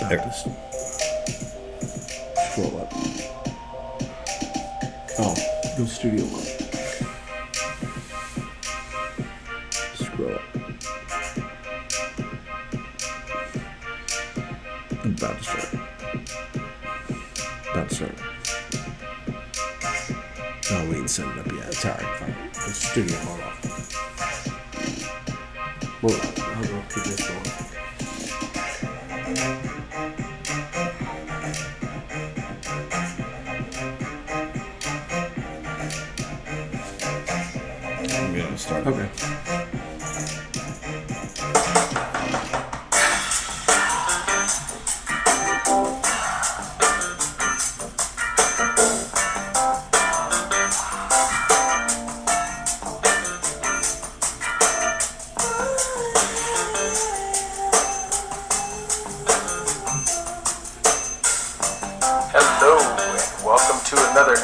Practice. Scroll up. Oh, go studio one. Scroll up. About to start. Oh, we ain't set it up yet. It's alright, fine. The studio, hold on. Hold on, I'll go keep this going. I'm gonna start. Okay.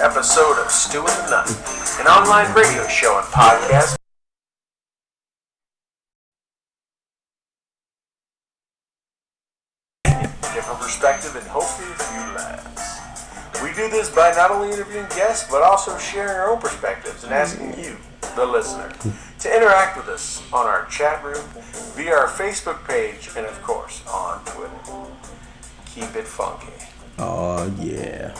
Episode of Stu and the Nunn, an online radio show and podcast. Different perspective and hopefully a few laughs. We do this by not only interviewing guests, but also sharing our own perspectives and asking you, the listener, to interact with us on our chat room, via our Facebook page, and of course, on Twitter. Keep it funky. Oh, yeah.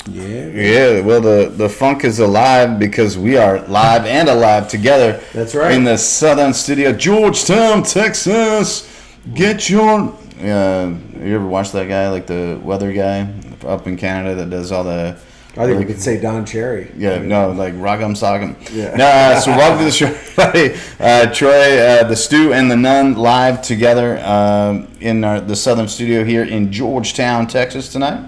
Yeah, well, the funk is alive because we are live and alive together. That's right. In the Southern Studio, Georgetown, Texas. Get your... you ever watch that guy, like the weather guy up in Canada that does all the... I think we could say Don Cherry. Yeah, no, like Rock'em Sock'em. Yeah. No, so welcome to the show, everybody. Troy, the Stu, and the Nunn live together in the Southern Studio here in Georgetown, Texas tonight.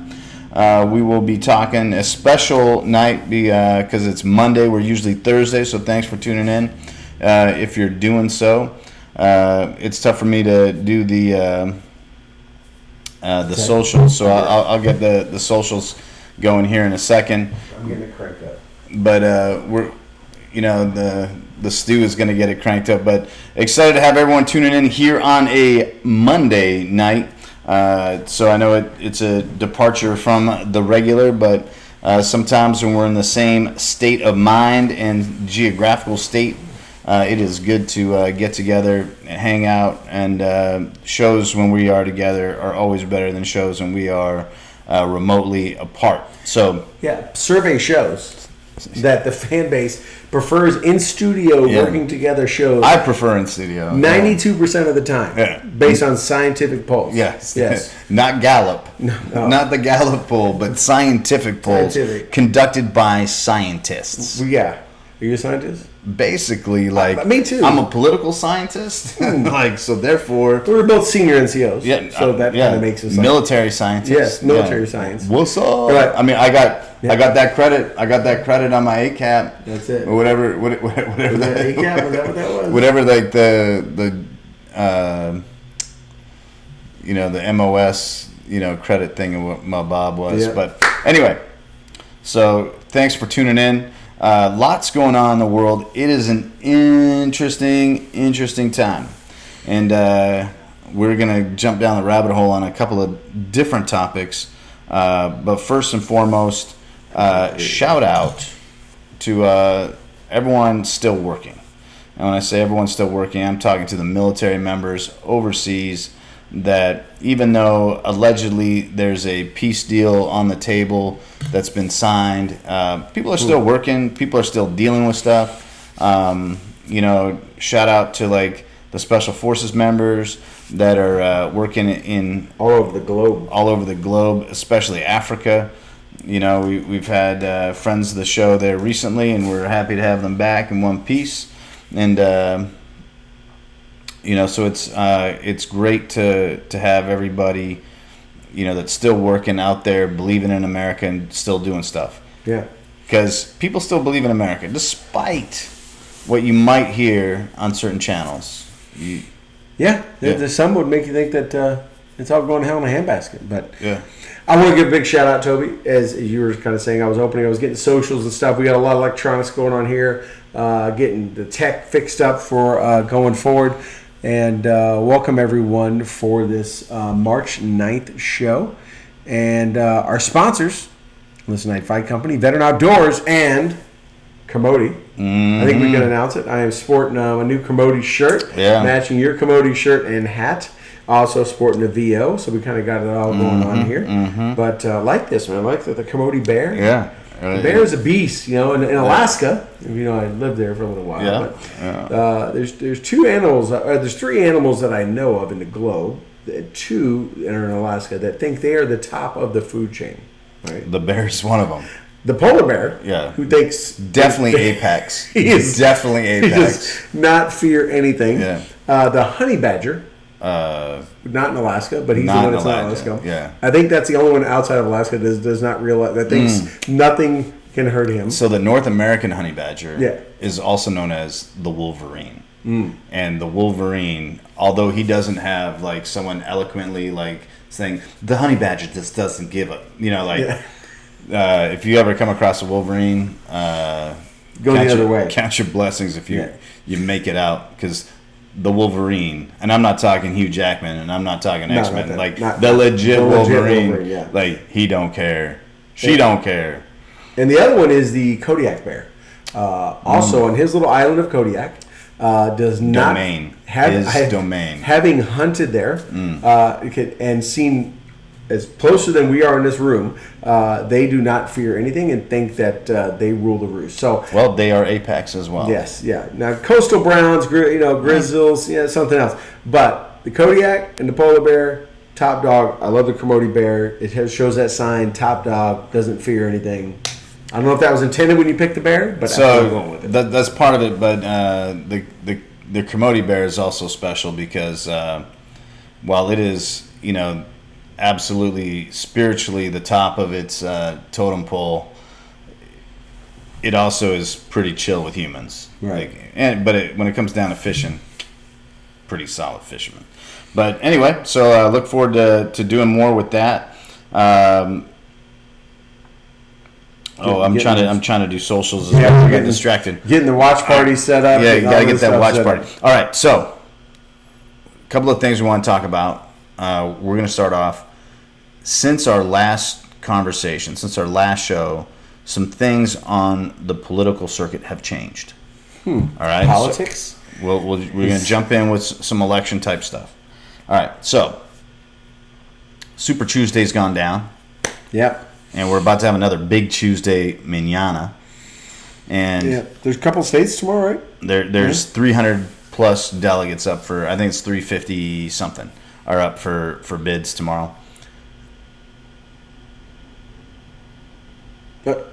We will be talking a special night because it's Monday. We're usually Thursday, so thanks for tuning in. If you're doing so, it's tough for me to do the socials, so I'll get the socials going here in a second. I'm getting it cranked up. But we're, the Stu is going to get it cranked up. But excited to have everyone tuning in here on a Monday night. So I know it's a departure from the regular, but sometimes when we're in the same state of mind and geographical state, it is good to get together and hang out. And shows when we are together are always better than shows when we are remotely apart. So yeah, survey shows that the fan base prefers in studio working together shows. I prefer in studio. 92% of the time, based on scientific polls. Yes. Not Gallup. No. Not the Gallup poll, but scientific polls conducted by scientists. Yeah. Are you a scientist? Basically, like me too. I'm a political scientist, so therefore we're both senior NCOs. Yeah, so that kind of makes us military scientists. Yes, military science. What's up? Right. I mean, I got that credit. I got that credit on my ACAP. That's it. Or whatever that ACAP, was that what that was? Whatever, like the the MOS credit thing and what my Bob was. Yeah. But anyway, so thanks for tuning in. Lots going on in the world. It is an interesting time. And we're going to jump down the rabbit hole on a couple of different topics. But first and foremost, shout out to everyone still working. And when I say everyone's still working, I'm talking to the military members overseas that even though allegedly there's a peace deal on the table that's been signed, people are still working, people are still dealing with stuff. Shout out to like the special forces members that are working in all over the globe, especially Africa. We've had friends of the show there recently, and we're happy to have them back in one piece. And so it's great to have everybody, that's still working out there, believing in America and still doing stuff. Yeah. Because people still believe in America, despite what you might hear on certain channels. Some would make you think that it's all going to hell in a handbasket. But yeah. I want to give a big shout out, Toby, as you were kind of saying. I was getting socials and stuff. We got a lot of electronics going on here, getting the tech fixed up for going forward. and welcome everyone for this March 9th show. And our sponsors, Listen Night Fight Company, Veteran Outdoors, and Commodity. I think we can announce it. I am sporting a new Commodity shirt, matching your Commodity shirt and hat. Also sporting a VO, so we kind of got it all going on here. But I like this, man. I like the Commodity bear. Yeah. The bear is a beast, in Alaska. I lived there for a little while. But there's two animals. There's three animals that I know of in the globe. Two that are in Alaska that think they are the top of the food chain. Right? The bear is one of them. The polar bear, who thinks definitely apex. He is definitely apex. He does not fear anything. Yeah. The honey badger. Not in Alaska, but he's the one that's not in Alaska. Yeah. I think that's the only one outside of Alaska that does not realize that thinks nothing can hurt him. So the North American honey badger is also known as the wolverine. And the wolverine, although he doesn't have like someone eloquently like saying the honey badger just doesn't give up, if you ever come across a wolverine, go the other way. Count your blessings if you make it out, because the Wolverine, and I'm not talking Hugh Jackman, and I'm not talking X-Men, the legit Wolverine, like he don't care, she don't care. And the other one is the Kodiak bear, also on his little island of Kodiak, does not have domain. Having hunted there and seen as closer than we are in this room, they do not fear anything and think that they rule the roost. So, well, they are apex as well. Yes, yeah. Now, coastal browns, grizzles, something else. But the Kodiak and the polar bear, top dog. I love the Commodity bear. It shows that sign, top dog, doesn't fear anything. I don't know if that was intended when you picked the bear, but I'm going with it. That's part of it. But the Commodity bear is also special because while it is, absolutely spiritually the top of its totem pole, it also is pretty chill with humans. Right. When it comes down to fishing, pretty solid fisherman. But anyway, so look forward to doing more with that. I'm trying to do socials as well. I got distracted. Getting the watch party set up. Yeah, you got to get that watch party. All right, so a couple of things we want to talk about. We're going to start off. Since our last conversation, since our last show, some things on the political circuit have changed. All right, politics. So we're going to jump in with some election type stuff. All right, so Super Tuesday's gone down. Yep. And we're about to have another Big Tuesday mañana. And there's a couple states tomorrow, right? There's 300 plus delegates up for, I think it's 350 something, are up for bids tomorrow.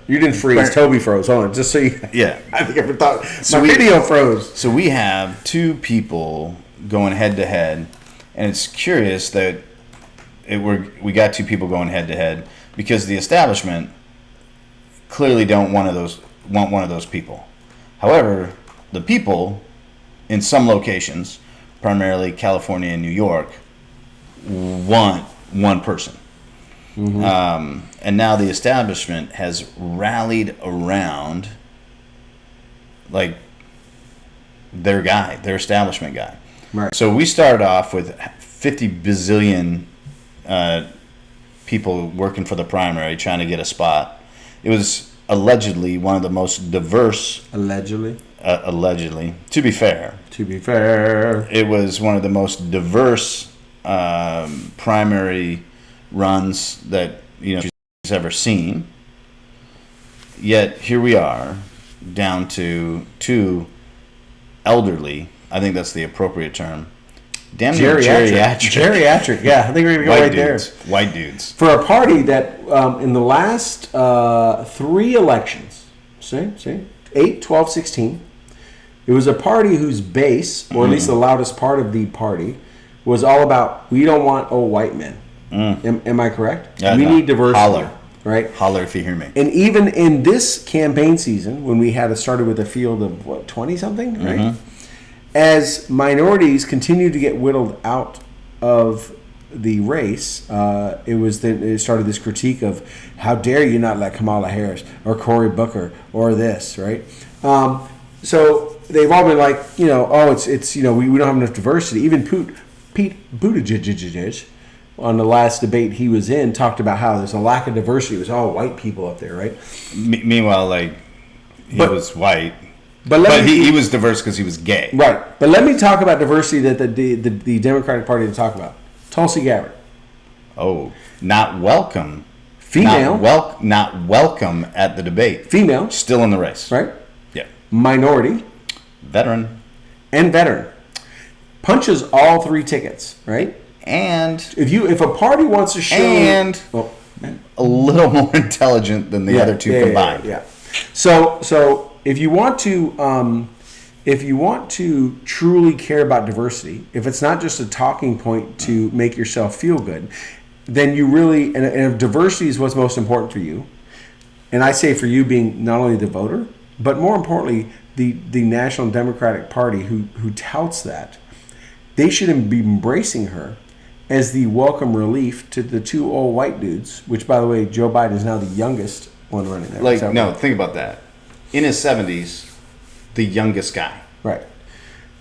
You didn't freeze. Toby froze. Hold on, just so you. Yeah. I think I thought my video froze. So we have two people going head to head, and it's curious that we got two people going head to head because the establishment clearly want one of those people. However, the people in some locations, primarily California and New York, want one person. And now the establishment has rallied around like their establishment guy. Right. So we started off with 50 bazillion people working for the primary trying to get a spot. It was allegedly one of the most diverse. Allegedly. To be fair. It was one of the most diverse primary runs that she's ever seen. Yet here we are, down to two elderly. I think that's the appropriate term. Damn near geriatric. Yeah, I think we're gonna go there. White dudes for a party that in the last 3 elections, see, 8, 12, 16. It was a party whose base, or at least the loudest part of the party, was all about we don't want old white men. Am I correct? Yeah, we need diversity. Holler. Right? Holler if you hear me. And even in this campaign season, when we started with a field of 20-something, right? As minorities continue to get whittled out of the race, it started this critique of how dare you not let Kamala Harris or Cory Booker or this, right? So they've all been like, oh, it's we don't have enough diversity. Even Pete Buttigieg on the last debate he was in talked about how there's a lack of diversity. It was all white people up there, right? Meanwhile, like he was white, but he was diverse because he was gay, right? But let me talk about diversity that the Democratic Party didn't talk about. Tulsi Gabbard. Oh, not welcome. Female. Not welcome at the debate. Female. Still in the race. Right? Yeah. Minority. Veteran. And veteran. Punches all 3 tickets, right? And if a party wants to show a little more intelligent than the other two combined. Yeah. So if you want to truly care about diversity, if it's not just a talking point to make yourself feel good, then you really, and if diversity is what's most important for you, and I say for you being not only the voter, but more importantly, the National Democratic Party who touts that, they should be embracing her as the welcome relief to the 2 old white dudes, which, by the way, Joe Biden is now the youngest one running there. Think about that. In his 70s, the youngest guy. Right.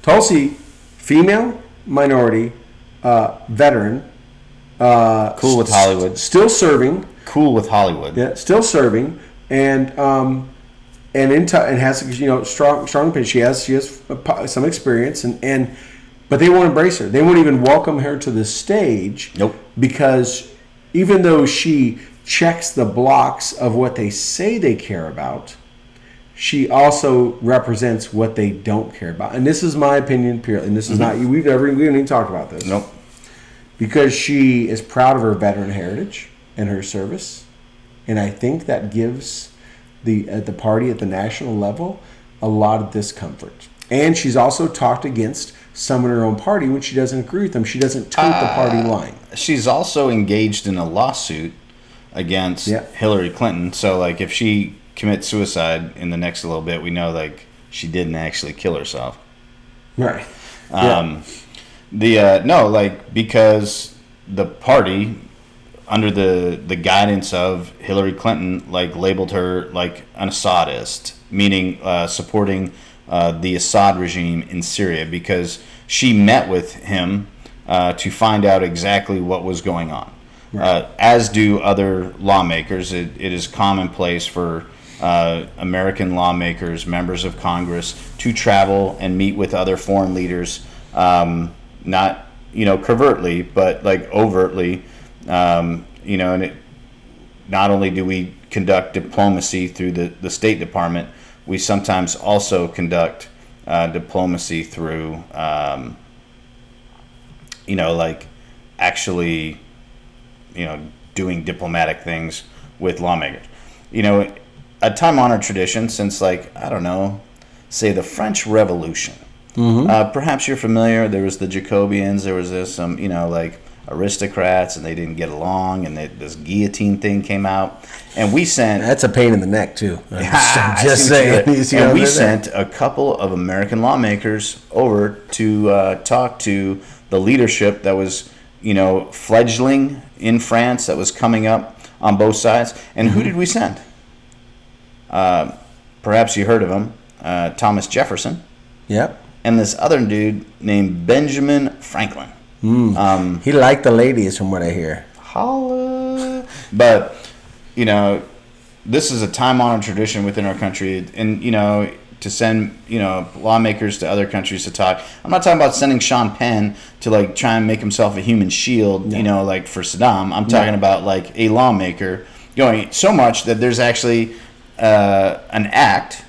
Tulsi, female, minority, veteran. Cool with Hollywood. Still serving. Cool with Hollywood. Yeah, still serving, and has strong opinion. She has some experience, but they won't embrace her. They won't even welcome her to the stage. Nope. Because even though she checks the blocks of what they say they care about, she also represents what they don't care about. And this is my opinion purely. And this is not, we haven't even talked about this. Nope. Because she is proud of her veteran heritage and her service. And I think that gives the party at the national level a lot of discomfort. And she's also talked against some in her own party when she doesn't agree with them. She doesn't tote the party line. She's also engaged in a lawsuit against Hillary Clinton. So, like, if she commits suicide in the next little bit, we know, like, she didn't actually kill herself. Right. Because the party, under the guidance of Hillary Clinton, like, labeled her like an Assadist, meaning supporting the Assad regime in Syria, because she met with him to find out exactly what was going on. Right. As do other lawmakers. It is commonplace for American lawmakers, members of Congress, to travel and meet with other foreign leaders, not covertly, but like overtly. And not only do we conduct diplomacy through the State Department, we sometimes also conduct diplomacy through, actually, doing diplomatic things with lawmakers. A time-honored tradition since, say the French Revolution. Mm-hmm. Perhaps you're familiar. There was the Jacobians. There was some, aristocrats, and they didn't get along, and this guillotine thing came out, and we sent. That's a pain in the neck too. Just saying. And we sent a couple of American lawmakers over to talk to the leadership that was, fledgling in France, that was coming up on both sides. And who did we send? Perhaps you heard of him, Thomas Jefferson. Yep. And this other dude named Benjamin Franklin. He liked the ladies, from what I hear. Holla. But, this is a time-honored tradition within our country. And, to send, lawmakers to other countries to talk. I'm not talking about sending Sean Penn to, try and make himself a human shield, for Saddam. I'm talking about, a lawmaker going so much that there's actually an act.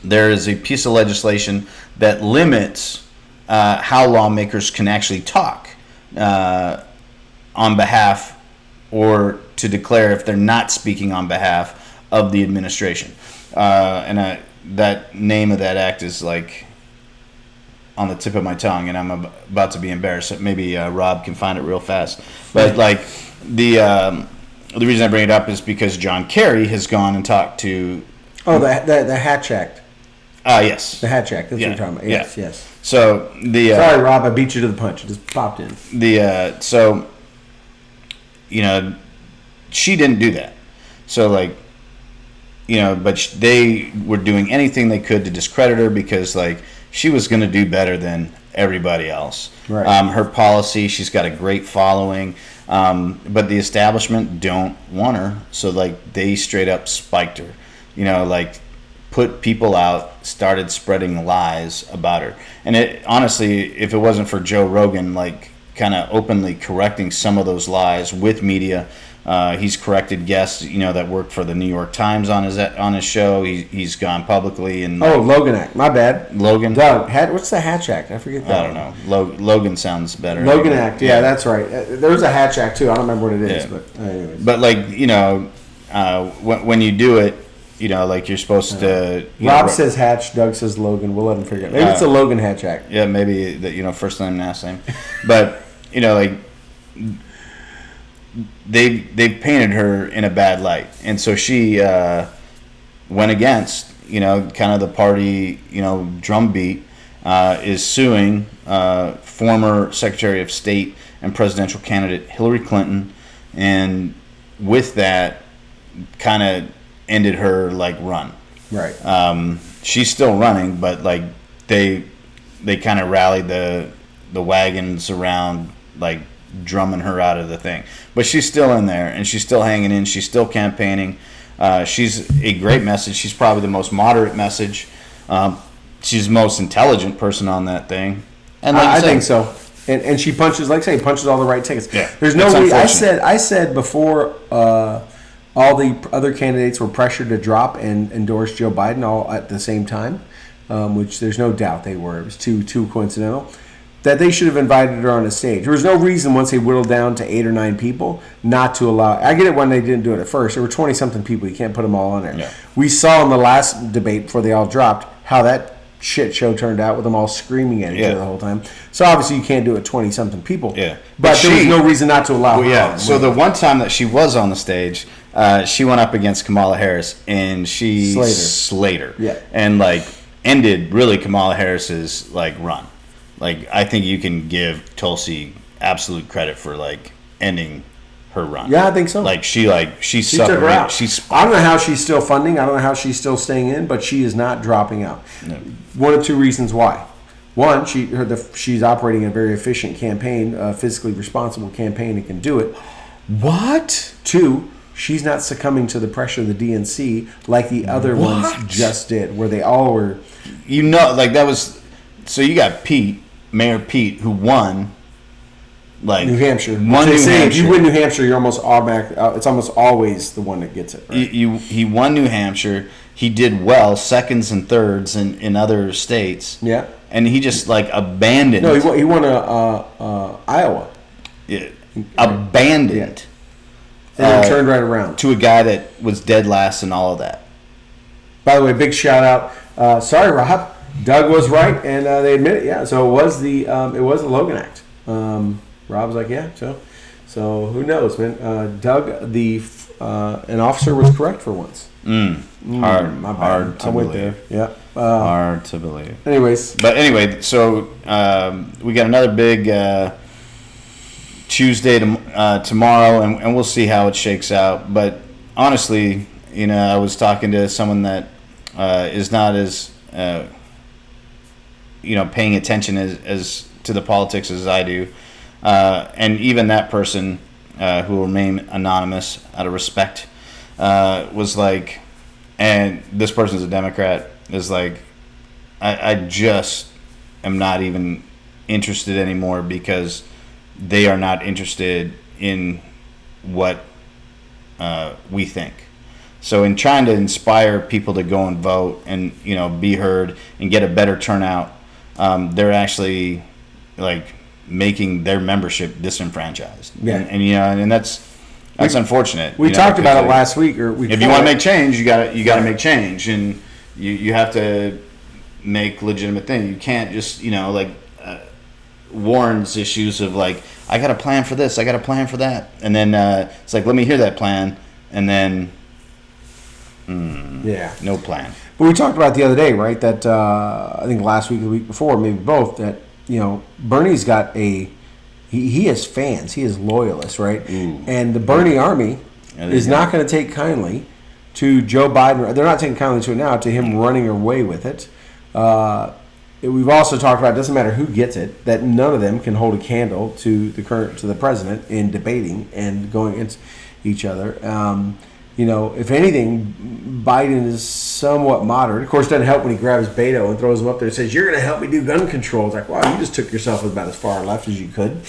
There is a piece of legislation that limits how lawmakers can actually talk on behalf, or to declare if they're not speaking on behalf of the administration. And that name of that act is on the tip of my tongue, and I'm about to be embarrassed. So maybe Rob can find it real fast. But the reason I bring it up is because John Kerry has gone and talked to. Oh, the Hatch Act. Yes. The Hatch Act. That's what you're talking about. Yes, yes. So sorry, Rob, I beat you to the punch. It just popped in. She didn't do that. So but they were doing anything they could to discredit her because like she was going to do better than everybody else. Right. Her policy, she's got a great following, but the establishment don't want her, so like they straight up spiked her. Like put people out, started spreading lies about her. And it honestly, if it wasn't for Joe Rogan, like kind of openly correcting some of those lies with media. He's corrected guests, that worked for the New York Times on his show. He's gone publicly and Logan Act. My bad. Logan. Doug. What's the Hatch Act? I forget that. I don't know. Logan sounds better. Logan Act. Yeah, that's right. There's a Hatch Act too. I don't remember what it is, Yeah. but anyways. But like when you do it, like you're supposed to. Rob says Hatch. Doug says Logan. We'll let him figure it out. Maybe it's the Logan Hatch Act. Yeah, maybe that first name and last name, but like. They painted her in a bad light, and so she went against kind of the party drumbeat, is suing former Secretary of State and presidential candidate Hillary Clinton, and with that kind of ended her like run. Right. She's still running, but like they kind of rallied the wagons around like drumming her out of the thing, but she's still in there and she's still hanging in. She's still campaigning. She's a great message. She's probably the most moderate message. She's the most intelligent person on that thing, and like I think so. And she punches, like I say, punches all the right tickets. Yeah, there's no way. I said before all the other candidates were pressured to drop and endorse Joe Biden all at the same time, which there's no doubt they were. It was too coincidental. That they should have invited her on a stage. There was no reason once they whittled down to 8 or 9 people not to allow. I get it when they didn't do it at first. There were 20-something people. You can't put them all on there. Yeah. We saw in the last debate before they all dropped how that shit show turned out with them all screaming at each other the whole time. So obviously you can't do it 20-something people. Yeah. But there was no reason not to allow her on. So the one time that she was on the stage, she went up against Kamala Harris and she slayed her. Yeah. And like ended really Kamala Harris's like run. Like, I think you can give Tulsi absolute credit for, like, ending her run. Yeah, I think so. Like, she took her out. I don't know how she's still funding. I don't know how she's still staying in, but she is not dropping out. No. One of two reasons why. One, she's operating a very efficient campaign, a fiscally responsible campaign and can do it. What? Two, she's not succumbing to the pressure of the DNC like the other ones just did, where they all were. Like, that was... So you got Mayor Pete, who won, like New Hampshire. If you win New Hampshire, you're almost automatic. It's almost always the one that gets it. Right? He won New Hampshire. He did well, seconds and thirds in other states. Yeah. And he just like abandoned. No, he won Iowa. Yeah. Abandoned. And then turned right around to a guy that was dead last in all of that. By the way, big shout out. Sorry, Rob. Doug was right, and they admit it. Yeah, so it was the Logan Act. Rob's like, yeah. So who knows, man? Doug, an officer was correct for once. Hard to believe. There. Yeah. Hard to believe. Anyway, so we got another big Tuesday tomorrow, and we'll see how it shakes out. But honestly, I was talking to someone that is not as paying attention as to the politics as I do, and even that person who will remain anonymous out of respect was like, and this person's a Democrat, is like, I just am not even interested anymore because they are not interested in what we think. So in trying to inspire people to go and vote and be heard and get a better turnout, they're actually like making their membership disenfranchised. Yeah. And that's unfortunate. We talked about it last week. If you want to make change, you gotta make change, and you have to make legitimate things. You can't just Warren's issues of like, I got a plan for this, I got a plan for that, and then it's like, let me hear that plan, and then no plan. But we talked about the other day, right? That I think last week or the week before, maybe both, that Bernie's got he has fans, he has loyalists, right? Ooh. And the Bernie army is not going to take kindly to Joe Biden. They're not taking kindly to it now, to him running away with it. We've also talked about, it doesn't matter who gets it, that none of them can hold a candle to the president in debating and going against each other. If anything, Biden is somewhat moderate. Of course, it doesn't help when he grabs Beto and throws him up there and says, "You're going to help me do gun control." It's like, wow, you just took yourself about as far left as you could,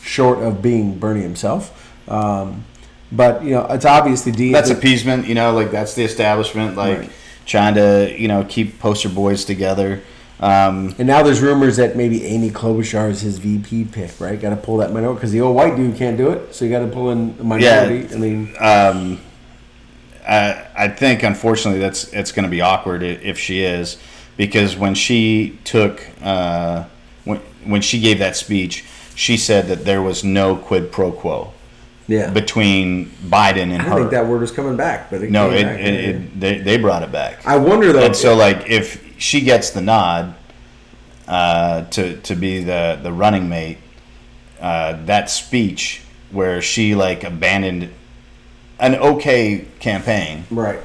short of being Bernie himself. But it's obviously that's appeasement. That's the establishment, right. Trying to keep poster boys together. And now there's rumors that maybe Amy Klobuchar is his VP pick, right? Got to pull that minority because the old white dude can't do it, so you got to pull in a minority. Yeah. I think unfortunately it's going to be awkward if she is, because when she took when she gave that speech, she said that there was no quid pro quo. Yeah. Between Biden and her. I think that word was coming back, but they brought it back. I wonder though. And so if she gets the nod to be the running mate, that speech where she abandoned an okay campaign, right?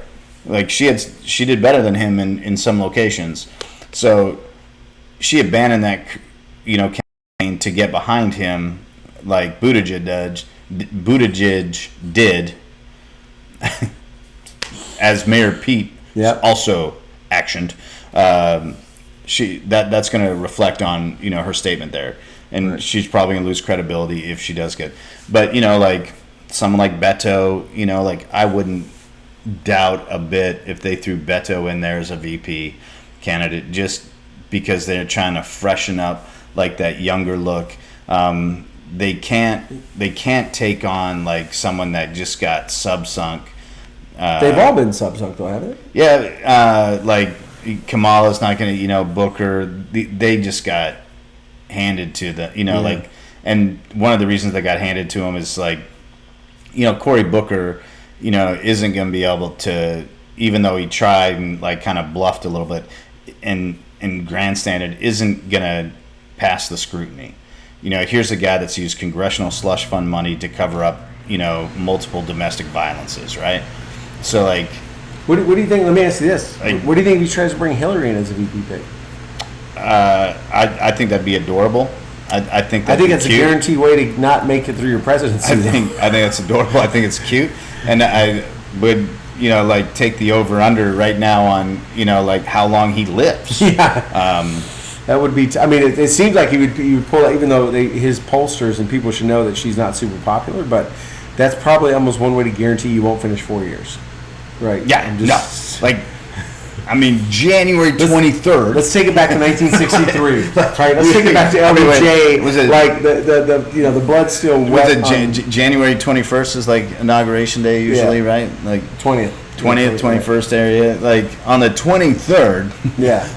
She did better than him in some locations, so she abandoned that campaign to get behind him like Buttigieg did, as Mayor Pete also actioned. That's going to reflect on her statement there, and right. She's probably going to lose credibility if she does get. But someone like Beto, I wouldn't doubt a bit if they threw Beto in there as a VP candidate, just because they're trying to freshen up that younger look. They can't take on someone that just got subsunk. They've all been subsunk though, haven't they? Yeah, Kamala's not going to, Booker. They just got handed to the, and one of the reasons they got handed to him is Cory Booker, isn't going to be able to, even though he tried and kind of bluffed a little bit, and grandstanded, isn't going to pass the scrutiny. Here's a guy that's used congressional slush fund money to cover up, multiple domestic violences, right? So, what do you think? Let me ask you this: what do you think if he tries to bring Hillary in as a VP pick? I think that'd be adorable. I think that's cute. A guaranteed way to not make it through your presidency. I think that's adorable. I think it's cute, and I would take the over under right now on how long he lives. Yeah. That would be. It seems like he would pull that, even though his pollsters and people should know that she's not super popular. But that's probably almost one way to guarantee you won't finish 4 years, right? Yeah. January 23rd. Let's take it back to 1963. Right. Let's take it back to LBJ. Was it the blood still wet? Was it January 21st is inauguration day usually, right? 20th, 21st area. On the 23rd. Yeah.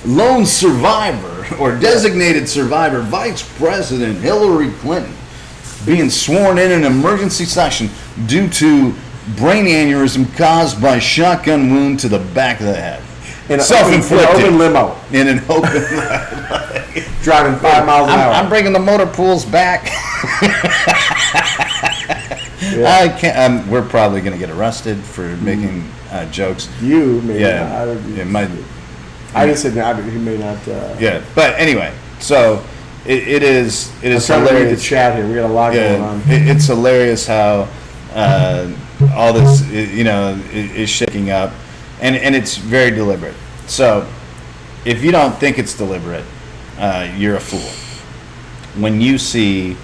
Lone survivor or designated survivor, Vice President Hillary Clinton, being sworn in an emergency session due to brain aneurysm caused by shotgun wound to the back of the head. Self-inflicted. In an open limo. In an open limo. Driving 5 miles an hour. I'm bringing the motor pools back. Yeah. I can't. We're probably going to get arrested for making jokes. You may not. I just said he may not. Yeah, but anyway, so it is hilarious. To read the chat here. We got a lot going on. It's hilarious how all this is shaking up, and it's very deliberate. So if you don't think it's deliberate, you're a fool. When you see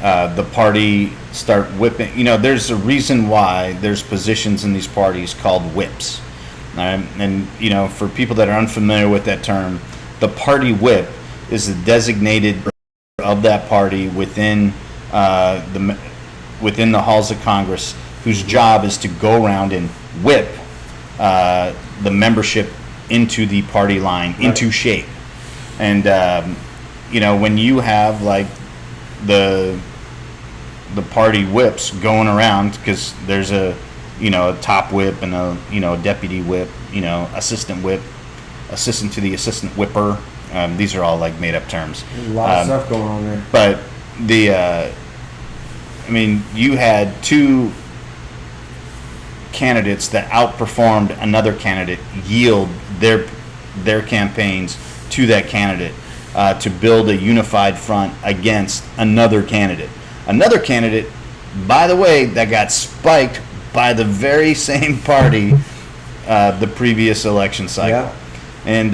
the party start whipping, there's a reason why there's positions in these parties called whips. And for people that are unfamiliar with that term, the party whip is the designated of that party within the halls of Congress, whose job is to go around and whip the membership into the party line, right, into shape. And when you have the party whips going around, because there's a top whip and a deputy whip, assistant whip, assistant to the assistant whipper. These are all made up terms. There's a lot of stuff going on there. But you had two candidates that outperformed another candidate yield their campaigns to that candidate to build a unified front against another candidate. Another candidate, by the way, that got spiked by the very same party the previous election cycle. Yeah. And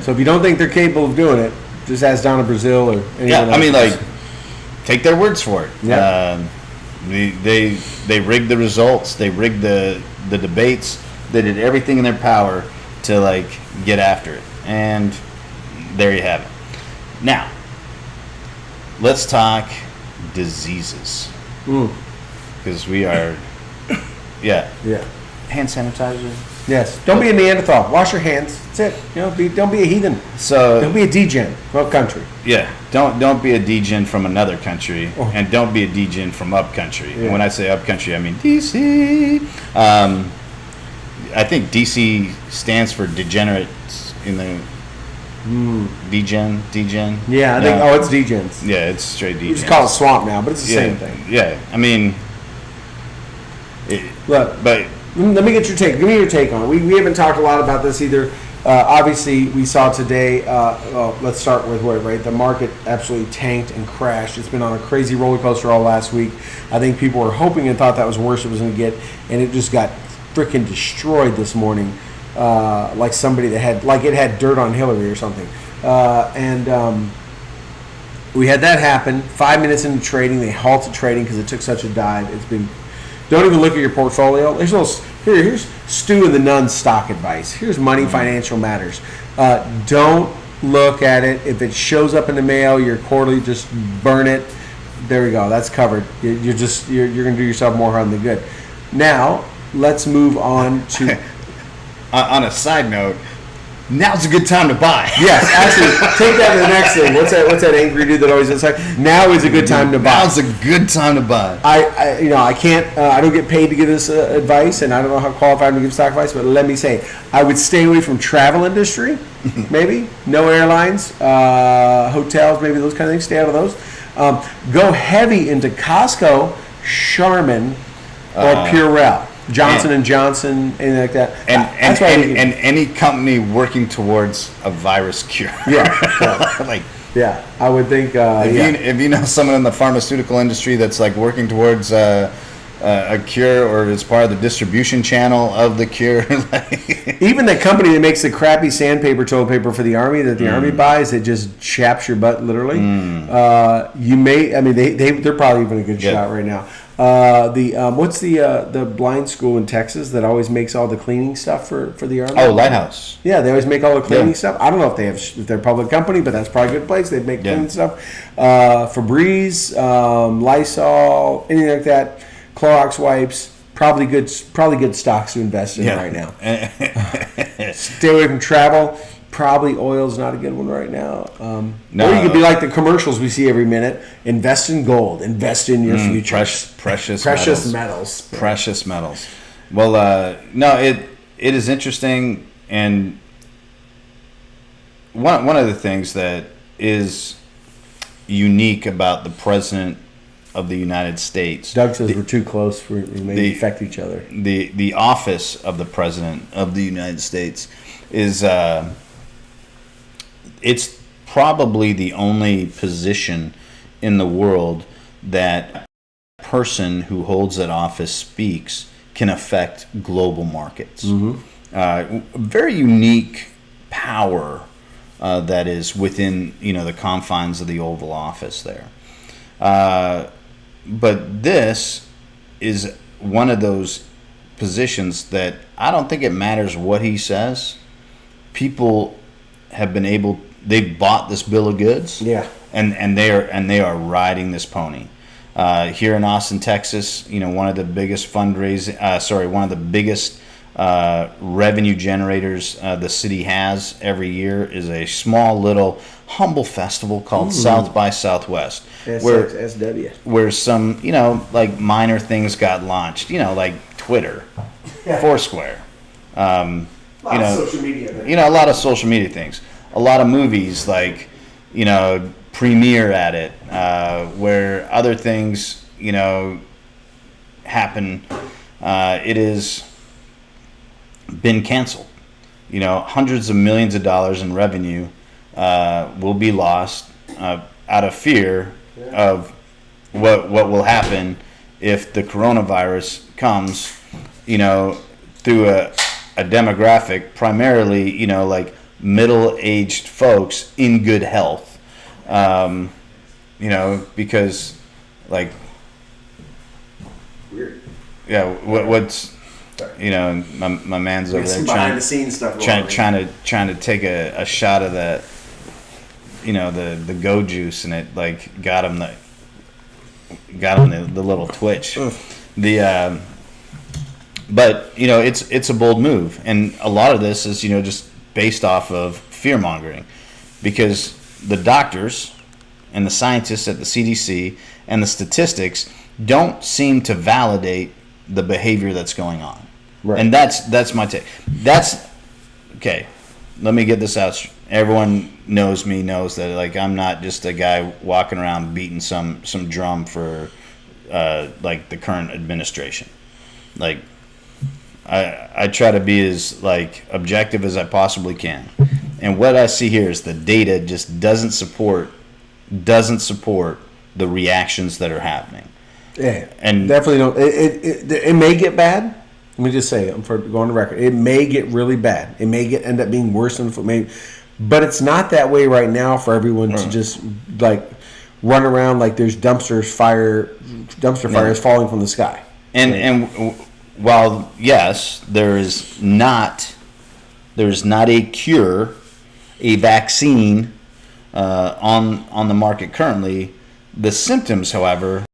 so if you don't think they're capable of doing it, just ask Donna Brazil or anyone else. I mean, like, take their words for it. Yeah. They rigged the results. They rigged the debates. They did everything in their power to, like, get after it. And there you have it. Now, let's talk diseases. Because we are, yeah. Hand sanitizer. Yes. Don't be a Neanderthal. Wash your hands. That's it. Don't be a heathen. So don't be a degen from up country. Yeah. Don't be a degen from another country, and don't be a degen from up country. Yeah. And when I say up country, I mean DC. I think DC stands for degenerates in the degen. Yeah, I think. It's degens. Yeah, it's straight degens. We just call it swamp now, but it's the same thing. Yeah, I mean, look, but. Let me get your take. Give me your take on it. We haven't talked a lot about this either. Obviously, we saw today, let's start with right? The market absolutely tanked and crashed. It's been on a crazy roller coaster all last week. I think people were hoping and thought that was worse it was going to get, and it just got freaking destroyed this morning, like somebody that had dirt on Hillary or something. We had that happen. 5 minutes into trading, they halted trading because it took such a dive. It's been... Don't even look at your portfolio. Here's Stu and the Nunn stock advice. Here's Money Financial Matters. Don't look at it. If it shows up in the mail, your quarterly, just burn it. There we go. That's covered. You're going to do yourself more harm than good. Now let's move on to. On a side note, now's a good time to buy. Yes, actually, take that to the next thing. What's that angry dude that always says, now is a good time to buy. Now's a good time to buy. I can't, I don't get paid to give this advice, and I don't know how qualified I'm to give stock advice, but let me say, I would stay away from travel industry, maybe, no airlines, hotels, maybe those kind of things, stay out of those. Go heavy into Costco, Charmin, or Purell. Johnson & Johnson, anything like that. And any company working towards a virus cure. Yeah. I would think. If you know someone in the pharmaceutical industry that's like working towards a cure, or is part of the distribution channel of the cure. Even the company that makes the crappy sandpaper toilet paper for the Army that the Army buys, it just chaps your butt literally. They're probably even a good shot right now. What's the blind school in Texas that always makes all the cleaning stuff for the Army? Oh, Lighthouse. Yeah, they always make all the cleaning stuff. I don't know if they're a public company, but that's probably a good place. They make cleaning stuff. Febreze, Lysol, anything like that. Clorox wipes. Probably good stocks to invest in right now. Stay away from travel. Probably oil's not a good one right now. Or you could be like the commercials we see every minute. Invest in gold. Invest in your future. Precious metals. Precious metals. Well, no, it is interesting, and one of the things that is unique about the president of the United States. Doug says we're too close. We may affect each other. The office of the president of the United States is it's probably the only position in the world that a person who holds that office speaks can affect global markets. Very unique power that is within the confines of the Oval Office there. But this is one of those positions that I don't think it matters what he says. People have been able. They've bought this bill of goods. Yeah. And they are riding this pony. Here in Austin, Texas, one of the biggest one of the biggest revenue generators the city has every year is a small little humble festival called South by Southwest, where some like minor things got launched, like Twitter, Foursquare, social media things. A lot of social media things, a lot of movies like premiere at it, where other things happen. It is been canceled. Hundreds of millions of dollars in revenue will be lost out of fear of what will happen if the coronavirus comes, through a demographic, primarily, like middle-aged folks in good health, because, like, Weird. Yeah, what's, my man's over there behind the scenes stuff trying to take a shot of that, the go juice, and it like got him the little twitch. But it's a bold move, and a lot of this is just based off of fear mongering, because the doctors and the scientists at the CDC and the statistics don't seem to validate the behavior that's going on. Right. And that's my take. That's okay. Let me get this out. Everyone knows that like I'm not just a guy walking around beating some drum for like the current administration. Like I try to be as like objective as I possibly can. And what I see here is the data just doesn't support the reactions that are happening. Yeah, and definitely don't. It may get bad. Let me just say, I'm for going to record. It may get really bad. It may end up being worse than but it's not that way right now for everyone to just like run around like there's dumpster fires falling from the sky. And while yes, there's not a cure, a vaccine on the market currently. The symptoms, however,